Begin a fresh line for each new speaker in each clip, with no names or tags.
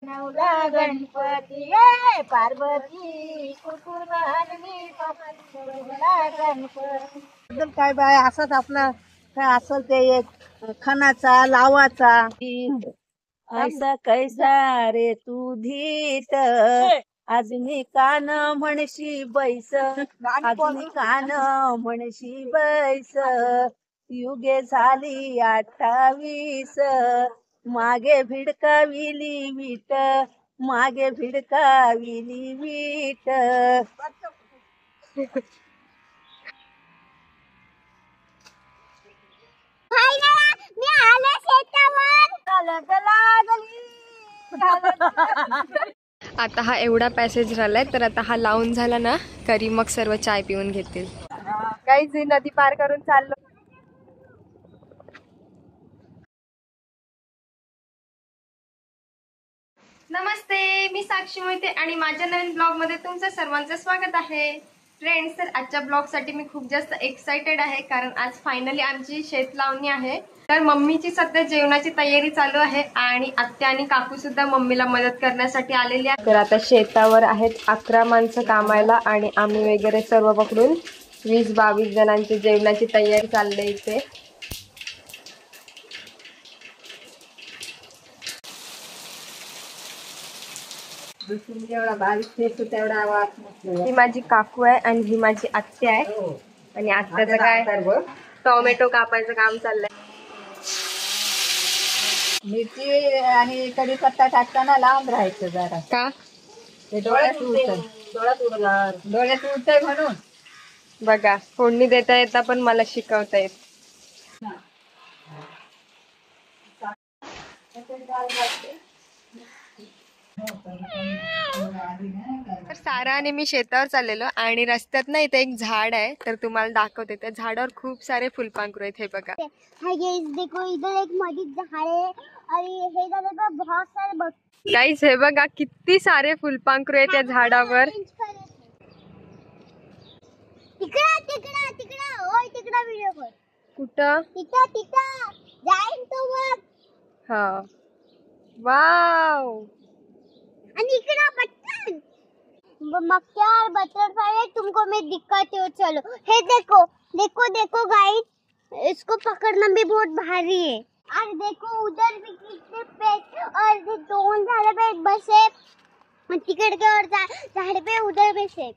नवला गणपती ये पार्वती कुठून आणली गणपती काय बाय असंच आपला काय असल ते एक खणाचा लावाचा ऐसा कैसा रे तू धीत आज मी कान म्हणशी बैस आज मी कान म्हणशी बैस युगे झाली 28 मागे भिडकाविली वीट मागे भिडकाविली वीट मी आले शेतावर
आता हा एवढा पॅसेज राहिलाय तर आता हा लावून झाला ना करी मग सर्व चाय पिऊन घेतील. काहीच नदी पार करून चाललो. नमस्ते, मी साक्षी मोहिते आणि माझ्या नवीन ब्लॉग मध्ये तुमचं सर्वांचं स्वागत आहे. फ्रेंड्स, तर आजच्या ब्लॉग साठी मी खूप जास्त एक्साइटेड आहे कारण आज फायनली आमची शेत लावणी आहे. तर मम्मीची सध्या जेवणाची तयारी चालू आहे आणि आत्या आणि काकू सुद्धा मम्मीला मदत करण्यासाठी आलेली आहे. तर आता शेतावर आहेत 11 माणसं कामायला आणि आम्ही वगैरे सर्व पकडून 20-22 जणांची जेवणाची तयारी चालली इथे. ही माझी काकू आहे आणि ही माझी आत्या आहे आणि आत्याचं काय टोमॅटो कापायचं काम चाललंय.
मिरची आणि कढीपत्ता टाकताना लांब राहायचं जरा
का
ते डोळ्यात उडतंय म्हणून.
बघा, फोडणी देता येता पण मला शिकवता येत. तर सारा आणि मी शेतावर चाललेलो आणि रस्त्यात ना इथे एक झाड आहे तर तुम्हाला दाखवते. त्या झाडावर खूप सारे फुलपाखरू आहेत. हे बघा,
देखो इधर एक मध्ये झाड आहे आणि हे बघा बहुत सारे
गाईस हे बघा किती सारे फुलपाखरू आहेत त्या झाडावर.
तिकडा तिकडा तिकडा ओय तिकडा व्हिडिओ कर.
कुठं?
तिथं तिथं जाईन तो मग.
हा, वाव.
आणि इकडा पटकन मक्का और बटरफ्लाई तुमको मैं दिखाती हूँ. चलो हे देखो देखो देखो गाइस, इसको पकड़ना भी बहुत भारी है. और देखो उधर भी कितने पेड़ और ये दोन झाड़ पे बस है तिकड़ के और झाड़ पे उधर बस है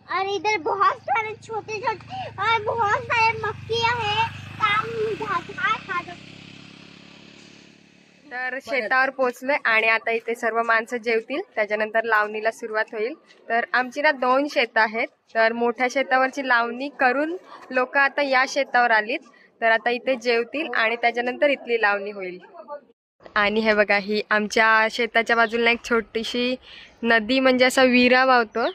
और इधर बहुत सारे छोटे छोटे और बहुत सारे मक्कियाँ है काम.
तर शेतावर पोहोचलोय आणि आता इथे सर्व माणसं जेवतील, त्याच्यानंतर लावणीला सुरुवात होईल. तर आमची ना 2 शेतं आहेत. तर मोठ्या शेतावरची लावणी करून लोक आता या शेतावर आलीत. तर आता इथे जेवतील आणि त्याच्यानंतर इथली लावणी होईल. आणि हे बघा, ही आमच्या शेताच्या बाजूला एक छोटीशी नदी म्हणजे असा विरा वाहतो.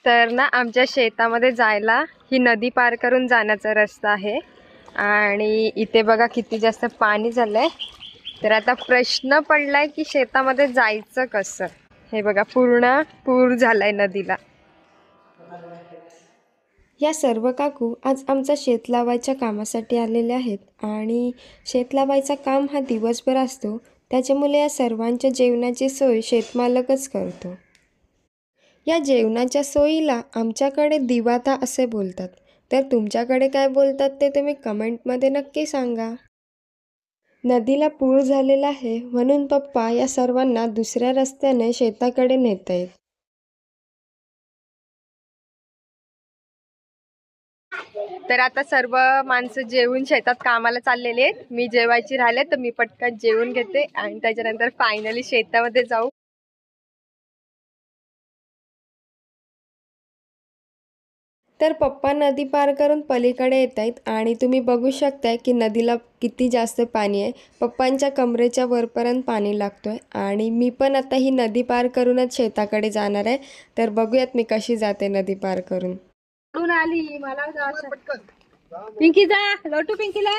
तर ना आमच्या शेतामध्ये जायला ही नदी पार करून जाण्याचा रस्ता आहे आणि इथे बघा किती जास्त पाणी झालंय. तर आता प्रश्न पडलाय की शेतामध्ये जायचं कसं. हे बघा, पूर्ण पूर झालाय नदीला. या सर्व काकू आज आमचा शेत लावायच्या कामासाठी आलेले आहेत आणि शेत लावायचा काम हा दिवसभर असतो, त्याच्यामुळे या सर्वांच्या जेवणाची सोय शेतमालकच करतो. या जेवणाच्या सोयीला आमच्याकडे दिवाता असे बोलतात. तर तुमच्याकडे काय बोलतात ते तुम्ही कमेंटमध्ये नक्की सांगा. नदीला पूर झालेला आहे म्हणून पप्पा या सर्वांना दुसऱ्या रस्त्याने शेताकडे नेत आहेत. तर आता सर्व माणसं जेवून शेतात कामाला चाललेले आहेत. मी जेवायची राहिले तर मी पटकन जेवून घेते आणि त्याच्यानंतर फायनली शेतामध्ये जाऊ. तर पप्पा नदी पार करून पलीकडे येत आहेत आणि तुम्ही बघू शकताय की नदीला किती जास्त पाणी आहे. पप्पांच्या कमरेच्या वरपर्यंत पाणी लागतोय आणि मी पण आता ही नदी पार करूनच शेताकडे जाणार आहे. तर बघूयात मी कशी जाते नदी पार करून. आली मला पिंकी जा लोटू पिंकीला.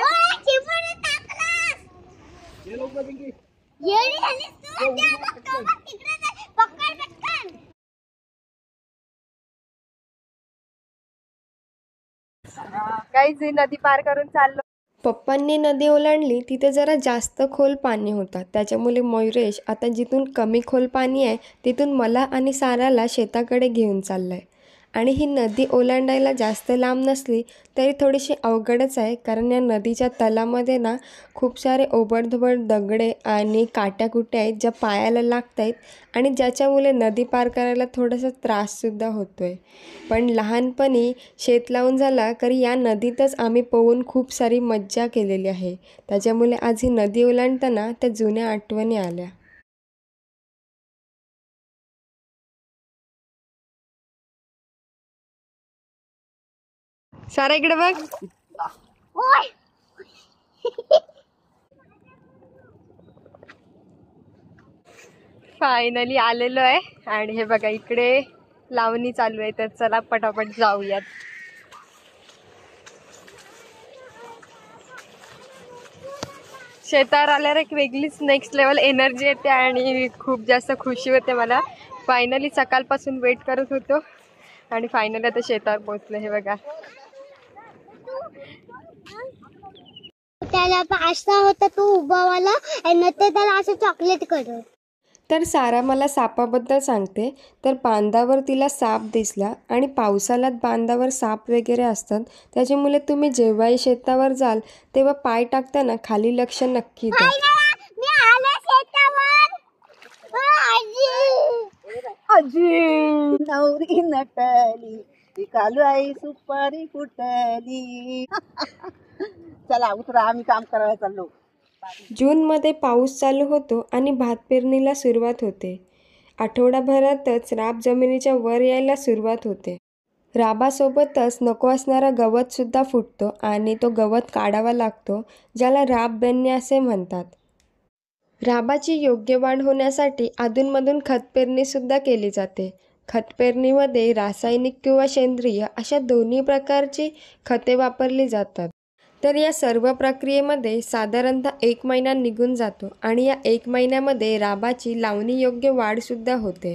काहीच नदी पार करून चाललो. पप्पांनी नदी ओलांडली, तिथे जरा जास्त खोल पाणी होता. त्याच्यामुळे मयुरेश आता जिथून कमी खोल पाणी आहे तिथून मला आणि साराला शेताकडे घेऊन चाललाय. आणि ही नदी ओलांडायला जास्त लांब नसली तरी थोडीशी अवघडच आहे, कारण या नदीच्या तलामध्ये ना खूप सारे ओबडधोबड दगडे आणि काट्याकुट्या आहेत ज्या पायाला लागत आहेत आणि ज्याच्यामुळे नदी पार करायला थोडासा त्राससुद्धा होतो आहे. पण लहानपणी शेत लावून झाला तरी या नदीतच आम्ही पोहून खूप सारी मज्जा केलेली आहे. त्याच्यामुळे आज ही नदी ओलांडताना त्या जुन्या आठवणी आल्या. सारा इकडे बघ.
ओय
फायनली आलेलो आहे आणि हे बघा इकडे लावणी चालू आहे, तर चला पटापट जाऊयात. शेतावर आल्यावर एक वेगळीच नेक्स्ट लेवल एनर्जी येते आणि खूप जास्त खुशी होते मला. फायनली सकाळपासून वेट करत होतो आणि फायनली आता शेतावर पोहोचलो. हे बघा
त्याला पास्ता होता तो उभावाला आणि नंतर त्याला असं चॉकलेट करत.
तर सारा मला सापाबद्दल सांगते. तर बांधावर तिला साप दिसला आणि पावसाळ्यात बांधावर साप वगैरे असतात, त्याच्यामुळे तुम्ही जेव्हाही शेतावर जाल तेव्हा पाय टाकताना खाली लक्ष नक्की द्या.
मी आले शेतावर.
आजी नवरी नटली कालू आई सुपारी फुटली. चला उतरा, आम्ही काम करायला चाललो.
जूनमध्ये पाऊस चालू होतो आणि भात पेरणीला सुरुवात होते. आठवडाभरातच राब जमिनीच्या वर यायला सुरुवात होते. राबासोबतच नको असणारा गवतसुद्धा फुटतो आणि तो गवत काढावा लागतो, ज्याला राब बेनणे असे म्हणतात. राबाची योग्य वाढ होण्यासाठी अधूनमधून खतपेरणीसुद्धा केली जाते. खतपेरणीमध्ये रासायनिक किंवा सेंद्रिय अशा दोन्ही प्रकारची खते वापरली जातात. तर या सर्व प्रक्रियेमध्ये साधारणतः 1 महिना निघून जातो आणि या 1 महिन्यामध्ये राबाची लावणी योग्य वाढसुद्धा होते.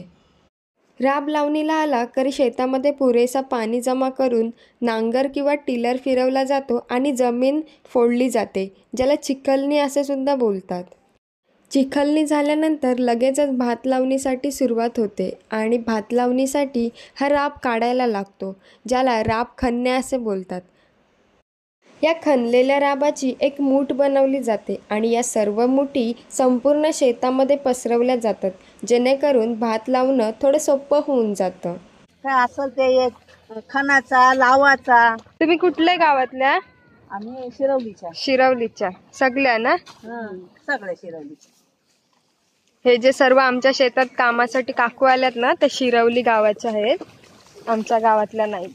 राब लावणीला आला तरी शेतामध्ये पुरेसा पाणी जमा करून नांगर किंवा टिलर फिरवला जातो आणि जमीन फोडली जाते, ज्याला चिखलणी असे सुद्धा बोलतात. चिखलणी झाल्यानंतर लगेचच भात लावणीसाठी सुरुवात होते आणि भात लावणीसाठी हा राब काढायला लागतो, ज्याला राब खणणे असे बोलतात. या खणलेल्या राबाची एक मूठ बनवली जाते आणि या सर्व मुठी संपूर्ण शेतामध्ये पसरवल्या जातात, जेणेकरून भात लावणं थोडं सोपं होऊन जातं.
काय असेल ते एक खणाचा लावाचा.
तुम्ही कुठल्या गावातल्या?
आम्ही शिरवलीच्या.
शिरवलीच्या सगळ्या ना?
सगळे शिरवलीचे.
हे जे सर्व आमच्या शेतात कामासाठी काकू आल्यात ना, ते शिरवली गावाच्या आहेत, आमच्या गावातल्या नाही.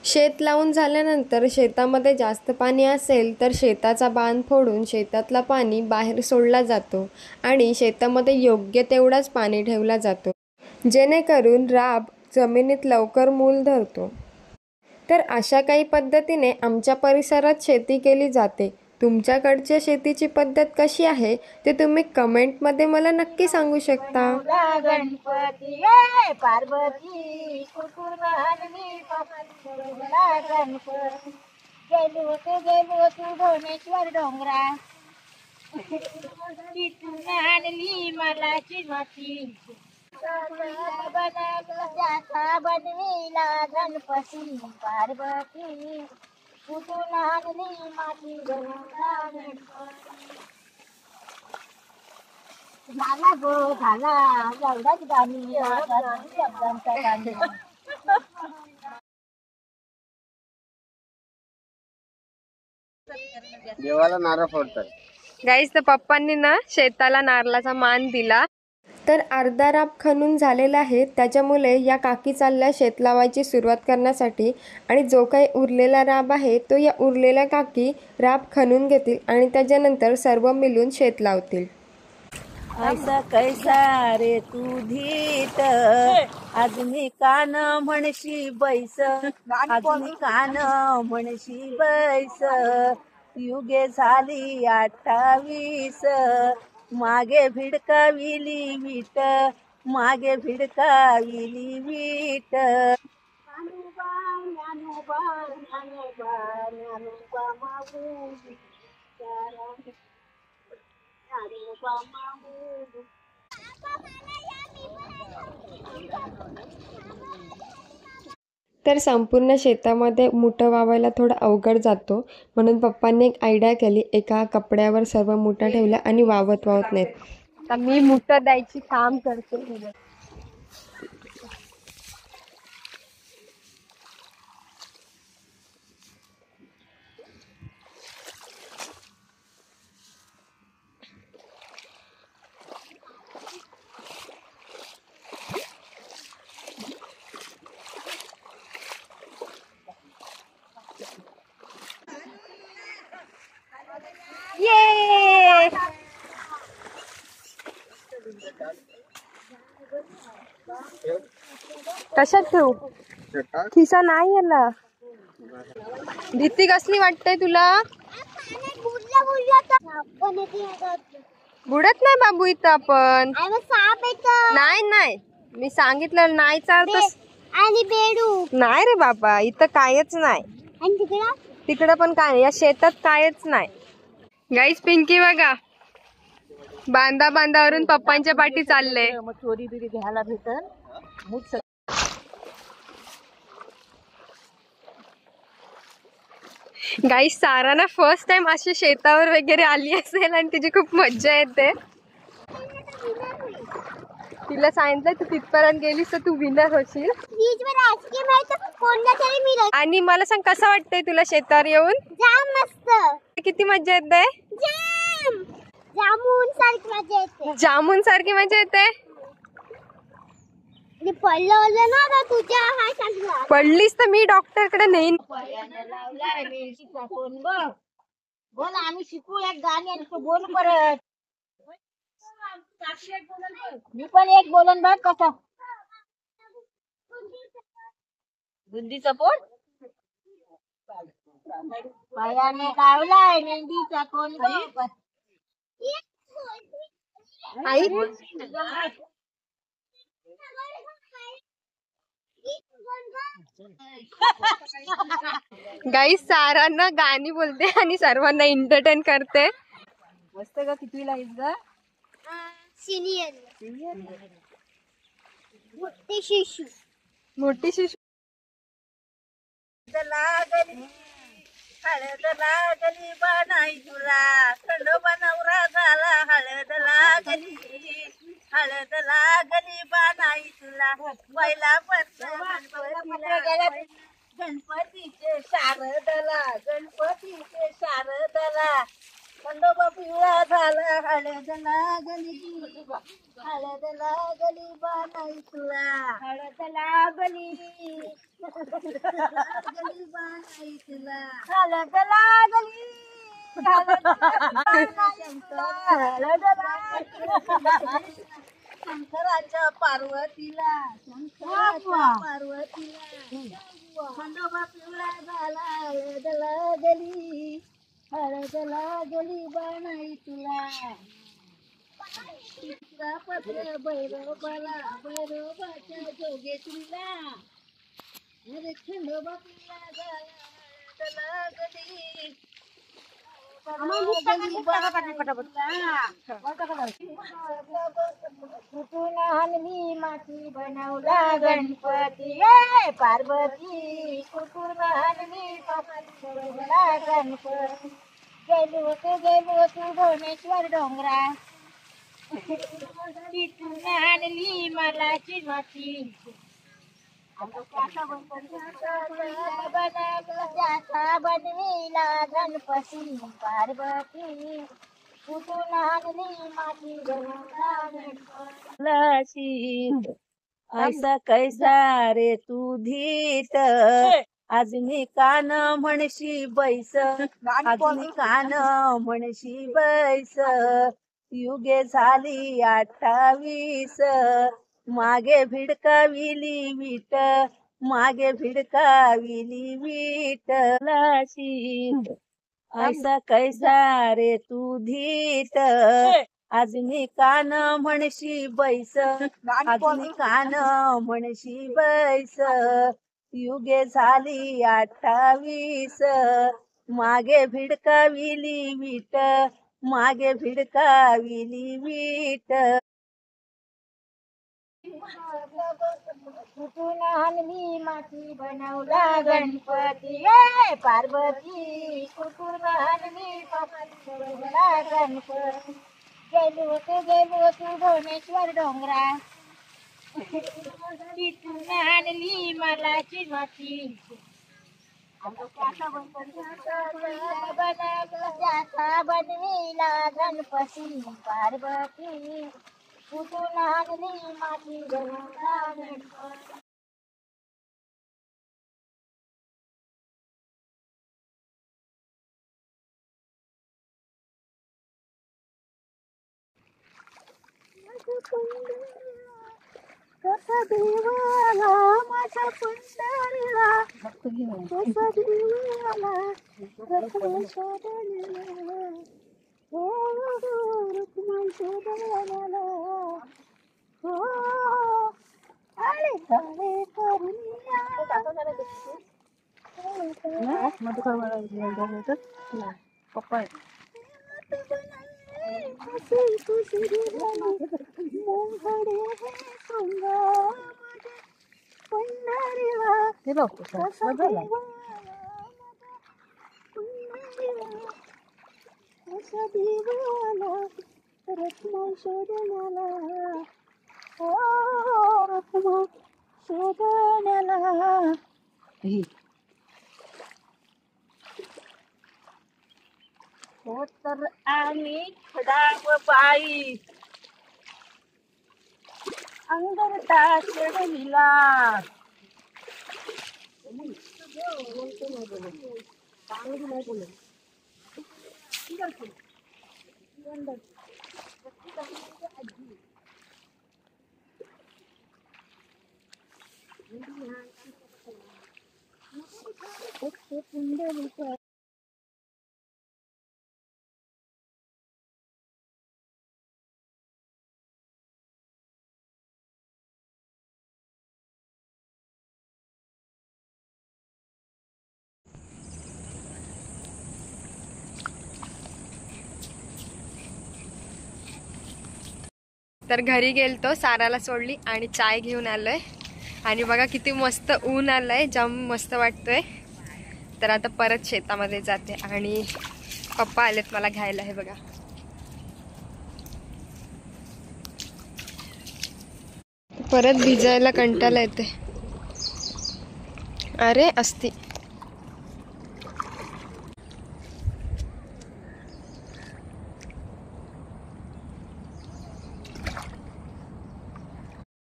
शेत लावून झाल्यानंतर शेतामध्ये जास्त पाणी असेल तर शेताचा बांध फोडून शेतातला पाणी बाहेर सोडला जातो आणि शेतामध्ये योग्य तेवढाच पाणी ठेवला जातो, जेणेकरून राब जमिनीत लवकर मूल धरतो. तर अशा काही पद्धतीने आमच्या परिसरात शेती केली जाते. तुमच्याकडच्या शेतीची पद्धत कशी आहे ते तुम्ही कमेंटमध्ये मला नक्की सांगू शकता.
गणपती पार्वती गणपती गेलो तू भुवनेश्वर डोंगरा तिथून आणली मला चिमची बनविला गणपती पार्वती कुठून आणली माती झाला गो झाला एवढाच गाणी शब्दांचा गाणी.
देवाला नारळ फोडतात.
गाईस, तर पप्पांनी ना शेताला नारळाचा मान दिला. तर अर्धा राब खणून झालेला आहे, त्याच्यामुळे या काकी चालल्या शेत लावायची सुरुवात करण्यासाठी आणि जो काही उरलेला राब आहे तो या उरलेल्या काकी राब खणून घेतील आणि त्याच्यानंतर सर्व मिळून शेत लावतील.
ऐसा कैसा रे तू धीट आज मी कान म्हणशी बैस आज मी कान म्हणशी बैस युगे झाली 28 मागे भिडकाविली वीट मागे भिडकाविली वीट
तर संपूर्ण शेतामध्ये मुठं वावायला थोडं अवघड जातो, म्हणून पप्पांनी एक आयडिया केली. एका कपड्यावर सर्व मुठा ठेवल्या आणि वावत नाहीत. आता मी मुठं द्यायची काम करते. ये कशात ठेवू? खिसा नाही याला. भीती कसली वाटते तुला? बुडत नाही बाबू इथं आपण. नाही नाही, मी सांगितलं नाही चालत.
आणि बेडू
नाही रे बाबा, इथं कायच नाही.
आणि तिकडं
तिकडं पण काय, या शेतात कायच नाही. गाईस, पिंकी बघा बांधावरून पप्पांच्या पाठी चालले.
मग चोरी बिरी घ्यायला भेटल.
गाईस, सारा ना फर्स्ट टाइम अशी शेतावर वगैरे आली असेल आणि तिची खूप मज्जा येते. तिला सांगितलं तू तिथपर्यंत गेलीस तर तू विनर होशील. आणि मला सांग, कसं वाटतंय तुला शेतावर येऊन?
जाम मस्त,
किती मज्जा येते?
जामून सारखी मजा येते.
जामून सारखी मजा येते.
पडलं ना का तुझ्या हा सांगला.
पडलीस तर मी डॉक्टरकडे नेईन.
बोल, आम्ही शिकू एक गाणी आणि तू बोल परत. मी पण एक बोलन बघ कसा. बुंदीचा पोट पायाने गावलाय मेंढीचा कोण ग.
आई गाईस, सारांना गाणी बोलते आणि सर्वांना एंटरटेन करते.
मस्त ग. कितवीला आहेस ग?
सिनियर मोठी शिशू.
मोठी शिशू.
लागली हळद लागली बाणाई तुला, खंडोबा नवरा झाला. हळद लागली बाणाई तुला. पहिला गणपतीचे शारदला खंडोबा पिवळा झाला. हळद लागली बाणाई तुला. हळद लागली बाणाई तुला. हळद लागली शंकराच्या पार्वतीला खंडोबा पिवळा झाला. हळद लागली बाणाई तुला. पत्र भैरोबाच्या जोगेश्वरीला. अरे खंडोबा पिवळा झाला. हळद लागली कुठून आणली माती बनवला गणपती. पार्वती कुठून आणली माती बनवला गणपती. गेलो तू भुवनेश्वर डोंगरा. तिथून आणली मला चिमाती. बनविला गणपती. पार्वती कुठून आणली माती बनवला गणपती. ऐसा कैसा रे तू धीत. आज मी कान म्हणशी बैस. आज मी कान म्हणशी बैस. युगे झाली 28. मागे भिडकाविली वीट. ऐसा कैसा रे तू धीत. आज मी कान म्हणशी बैस. आज मी कान म्हणशी बैस. युगे झाली 28, मागे भिडकाविली वीट, मागे भिडकाविली वीट.
कुठून आणली माती बनवला गणपती, ये पार्वती कुठून आणली माती बनवला गणपती. गेलो होतो भुवनेश्वर डोंगरा, तिथून आणली मालाची माती. बनविला गणपती पार्वती कुठून आणली माती बनवला गणपती. कसा देवाला माझ्या पंढरीला, कसा देवाला रखमा शोधण्याला, हो रखमा शोधण्याला, हो आले काळे करुनिया.
पप्पा
रखमा शोधण्याला, हो रखमा शोधण्याला.
हो तर आम्ही खडाव बाई, अंगरटा चढविला.
तर घरी गेलतो, साराला सोडली आणि चाय घेऊन आलोय. आणि बघा किती मस्त ऊन आलंय, जाम मस्त वाटतोय. तर आता परत शेतामध्ये जाते आणि पप्पा आलेत मला घ्यायला. हे बघा परत भिजायला कंटाळा येते. अरे असती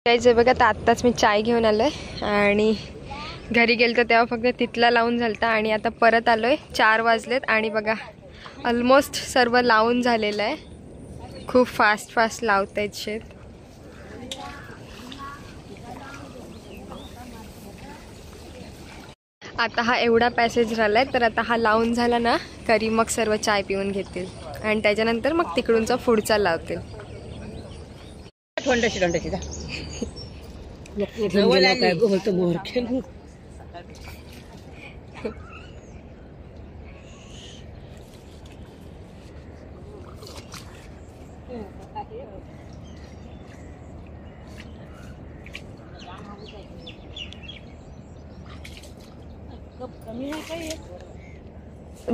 जे बघा. तर आत्ताच मी चाय घेऊन आलोय आणि घरी गेलतो तेव्हा फक्त तिथला लावून झालता आणि आता परत आलोय. 4 वाजलेत आणि बघा ऑलमोस्ट सर्व लावून झालेलं आहे. खूप फास्ट लावतायत शेत. आता हा एवढा पॅसेज राहिलाय, तर आता हा लावून झाला ना करी मग सर्व चाय पिऊन घेतील आणि त्याच्यानंतर मग तिकडूनचा पुढचा लावतील.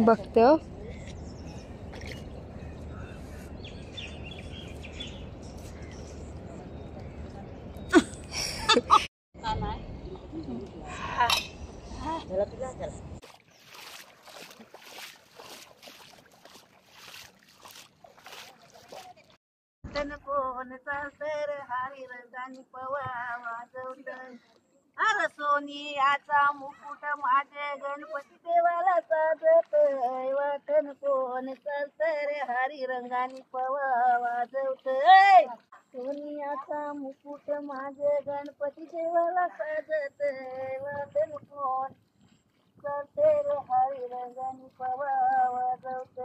बघते हो.
कोण चालतर हारी रंगानी पवा वाजवत. अरे सोनियाचा मुकुट माझे गणपती देवाला साजत. वाटण कोण चालतर हारी रंगानी पवा वाजवत. सोनियाचा मुकुट माझे गणपती देवाला साजत. वाटण कोण चालतर हारी रंगानी पवा वाजवत.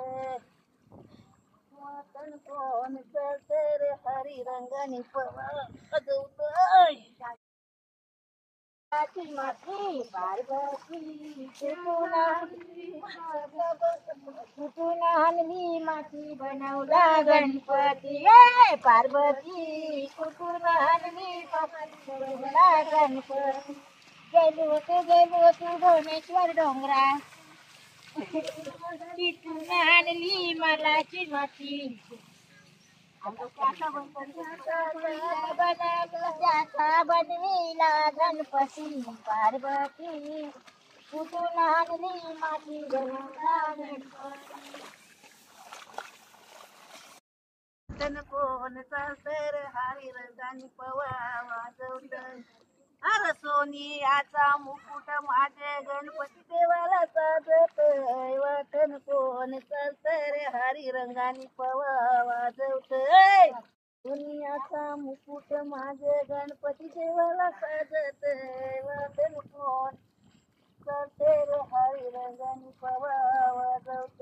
वाटण कोण चालतर हरी रंगानी पवा वाजवत. कुठून आणली माती बनवला गणपती ये पार्वती कुठून आणली माती बनवला गणपती गेलो तू भुवनेश्वर डोंगरा तिथून आणली मला चिमाती बनविला गणपती पार्वती कुठून आणली माती बनवला गणपती कोण चालतर हरी रंगानी पवा वाजवत अर सोनियाचा मुकुट माझे गणपती देवाला साजत वाटण कोण चालतर हरी रंगानी पवा वाजवत सोनियाचा मुकुट माझे गणपती देवाला साजत वाटण कोण चालतर हरी रंगानी पवा वाजवत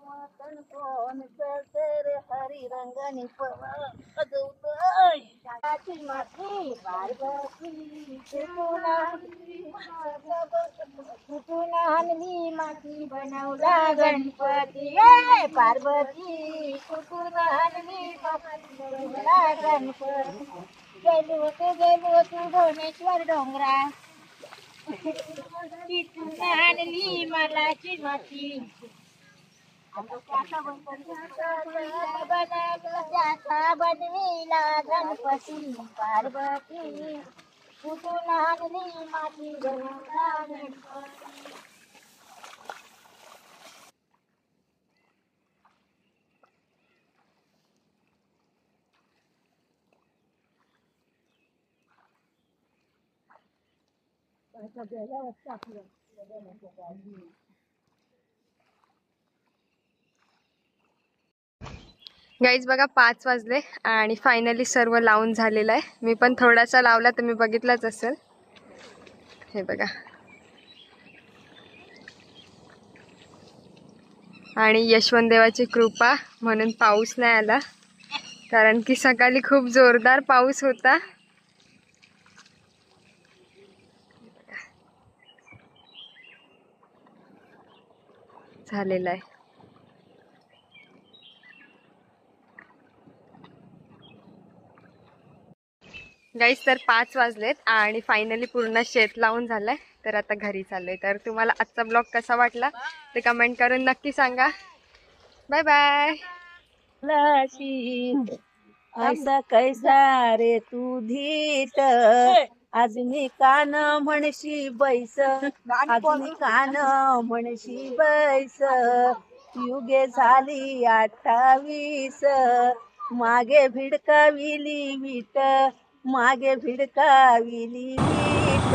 वाटण कोण चालतर हरी रंगानी पवा वाजवत माती पार्वती कुठून आणली माती बनवला गणपती ये पार्वती कुठून आणली माती बनवला गणपती गेलो तू भुवनेश्वर डोंगरा तिथून आणली मला चिमाती बनविला गणपती पार्वती कुठून आणली माती बनवला गणपती
गाईज बघा 5 वाजले आणि फायनली सर्व लावून झालेलं आहे. मी पण थोडासा लावला, तुम्ही बघितलाच असेल. हे बघा. आणि यशवंत देवाची कृपा म्हणून पाऊस नाही आला, कारण की सकाळी खूप जोरदार पाऊस होता. झालेला आहे. गाईस तर 5 वाजलेत आणि फायनली पूर्ण शेत लावून झालंय. तर आता घरी चाललोय. तर तुम्हाला आजचा ब्लॉग कसा वाटला ते कमेंट करून नक्की सांगा. Bye bye.
ऐसा कैसा रे तू धीट आज मी कान म्हणशी बैस आज मी कान म्हणशी बैस युगे झाली 28 मागे भिडकाविली वीट मागे भिडकाविली वीट